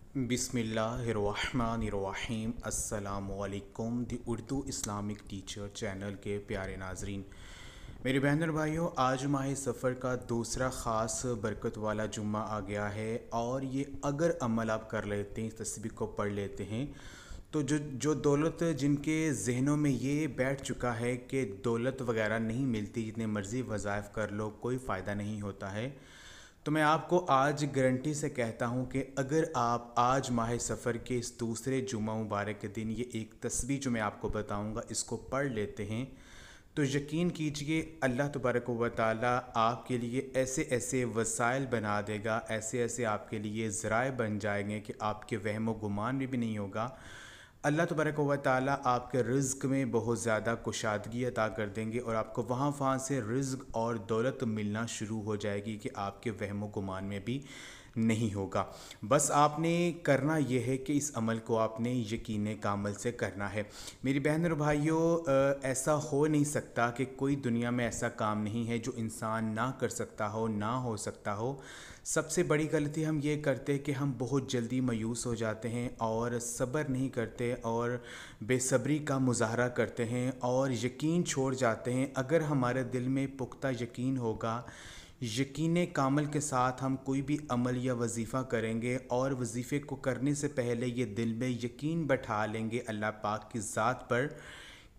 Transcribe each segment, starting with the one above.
बिस्मिल्लाहिर्रहमानिर्रहीम अस्सलामुअलैकुम दी Urdu Islamic teacher channel के प्यारे नाजरीन, मेरे बहन और भाइयों, आज माह सफ़र का दूसरा ख़ास बरकत वाला जुम्मा आ गया है। और ये अगर अमल आप कर लेते हैं, इस तस्बीह को पढ़ लेते हैं, तो जो जो दौलत जिनके जहनों में ये बैठ चुका है कि दौलत वगैरह नहीं मिलती, जितने मर्ज़ी वज़ाइफ कर लो कोई फ़ायदा नहीं होता है, तो मैं आपको आज गारंटी से कहता हूँ कि अगर आप आज माह सफ़र के इस दूसरे जुम्मा मुबारक के दिन ये एक तस्बीह जो मैं आपको बताऊँगा इसको पढ़ लेते हैं, तो यकीन कीजिए अल्लाह तबारक व तआला आपके लिए ऐसे ऐसे वसाइल बना देगा, ऐसे ऐसे आपके लिए ज़राए बन जाएंगे कि आपके वहम व गुमान में भी नहीं होगा। अल्लाह तबारक व तआला आपके रिज़्क़ में बहुत ज़्यादा कुशादगी अता कर देंगे और आपको वहाँ से रिज़्क़ और दौलत मिलना शुरू हो जाएगी कि आपके वहम व गुमान में भी नहीं होगा। बस आपने करना यह है कि इस अमल को आपने यकीन कामल से करना है। मेरी बहन और भाइयों, ऐसा हो नहीं सकता कि कोई दुनिया में ऐसा काम नहीं है जो इंसान ना कर सकता हो, ना हो सकता हो। सबसे बड़ी गलती हम ये करते हैं कि हम बहुत जल्दी मायूस हो जाते हैं और सब्र नहीं करते और बेसब्री का मुजाहरा करते हैं और यकीन छोड़ जाते हैं। अगर हमारे दिल में पुख्ता यकीन होगा, यकीन कामल के साथ हम कोई भी अमल या वजीफ़ा करेंगे और वजीफ़े को करने से पहले ये दिल में यकीन बैठा लेंगे अल्लाह पाक की ज़ात पर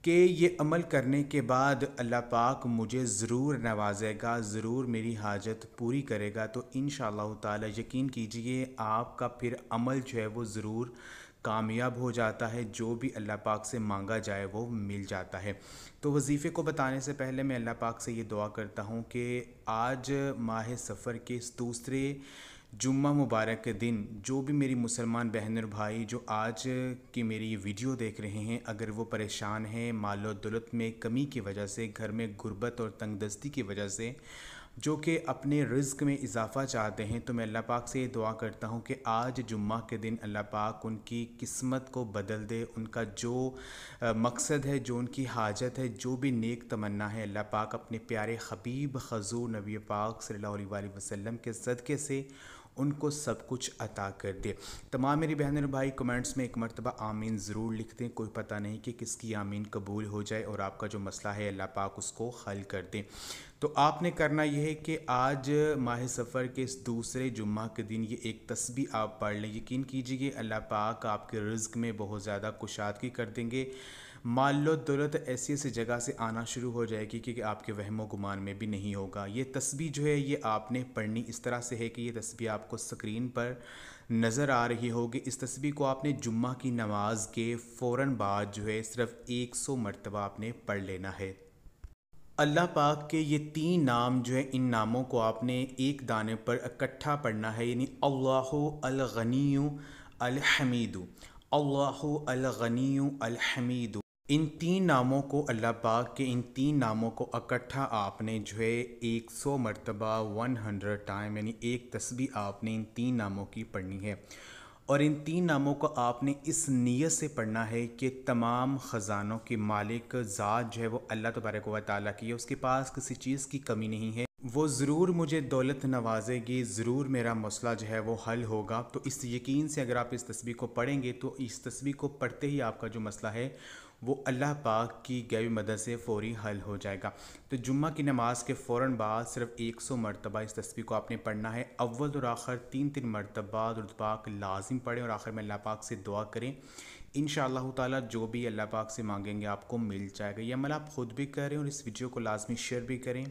कि ये अमल करने के बाद अल्लाह पाक मुझे ज़रूर नवाजेगा, ज़रूर मेरी हाजत पूरी करेगा, तो इंशाअल्लाह ताला यकीन कीजिए आपका फिर अमल जो है वो ज़रूर कामयाब हो जाता है। जो भी अल्लाह पाक से मांगा जाए वो मिल जाता है। तो वजीफ़े को बताने से पहले मैं अल्लाह पाक से ये दुआ करता हूँ कि आज माह सफ़र के इस दूसरे जुम्मा मुबारक के दिन जो भी मेरी मुसलमान बहन और भाई जो आज की मेरी ये वीडियो देख रहे हैं, अगर वो परेशान हैं मालो दौलत में कमी की वजह से, घर में गुर्बत और तंगदस्ती की वजह से, जो कि अपने रिज़्क़ में इजाफ़ा चाहते हैं, तो मैं अल्लाह पाक से ये दुआ करता हूँ कि आज जुम्मा के दिन अल्लाह पाक उनकी किस्मत को बदल दे। उनका जो मकसद है, जो उनकी हाजत है, जो भी नेक तमन्ना है, अल्लाह पाक अपने प्यारे हबीब खजूर नबी पाक सल्लल्लाहु अलैहि वसल्लम के सदक़े से उनको सब कुछ अता कर दे। तमाम मेरी बहन और भाई कमेंट्स में एक मरतबा आमीन ज़रूर लिख दें। कोई पता नहीं कि किसकी आमीन कबूल हो जाए और आपका जो मसला है अल्लाह पाक उसको हल कर दे। तो आपने करना यह है कि आज माह सफ़र के इस दूसरे जुम्मा के दिन ये एक तस्बीह आप पढ़ लें। यकीन कीजिए अल्लाह पाक आपके रिज़्क़ में बहुत ज़्यादा कुशादगी कर देंगे। मालो दौलत ऐसी ऐसी जगह से आना शुरू हो जाएगी कि आपके वहमो गुमान में भी नहीं होगा। ये तस्बीह जो है ये आपने पढ़नी इस तरह से है कि ये तस्बीह आपको स्क्रीन पर नज़र आ रही होगी। इस तस्बीह को आपने जुम्मा की नमाज के फ़ौरन बाद जो है सिर्फ 100 मरतबा आपने पढ़ लेना है। अल्लाह पाक के ये 3 नाम जो है, इन नामों को आपने एक दाने पर इकट्ठा पढ़ना है, यानी अल्लाहु अल गनियु अल हमीदु, अल्लाहु अल गनियु अल हमीदु। इन 3 नामों को अल्लाह पाक के इन 3 नामों को इकट्ठा आपने जो है 100 मरतबा 100 टाइम, यानी एक तस्बीह आपने इन 3 नामों की पढ़नी है। और इन 3 नामों को आपने इस नीयत से पढ़ना है कि तमाम ख़जानों के मालिक ज़ात जो है वो अल्लाह तबारक व तआला की है, उसके पास किसी चीज़ की कमी नहीं है, वो ज़रूर मुझे दौलत नवाजेगी, ज़रूर मेरा मसला जो है वो हल होगा। तो इस यकीन से अगर आप इस तस्बीह को पढ़ेंगे तो इस तस्बीह को पढ़ते ही आपका जो मसला है वो अल्लाह पाक की गैबी मदद से फ़ौरी हल हो जाएगा। तो जुम्मा की नमाज के फ़ौरन बाद सिर्फ 100 मरतबा इस तस्बीह को आपने पढ़ना है। अव्वल और आखिर 3-3 मरतबा दुरूद पाक लाजिम पढ़ें और आखिर में अल्लाह पाक से दुआ करें। इंशाअल्लाह ताला जो भी अल्लाह पाक से मांगेंगे आपको मिल जाएगा। ये अमल आप ख़ुद भी करें और इस वीडियो को लाजमी शेयर भी करें।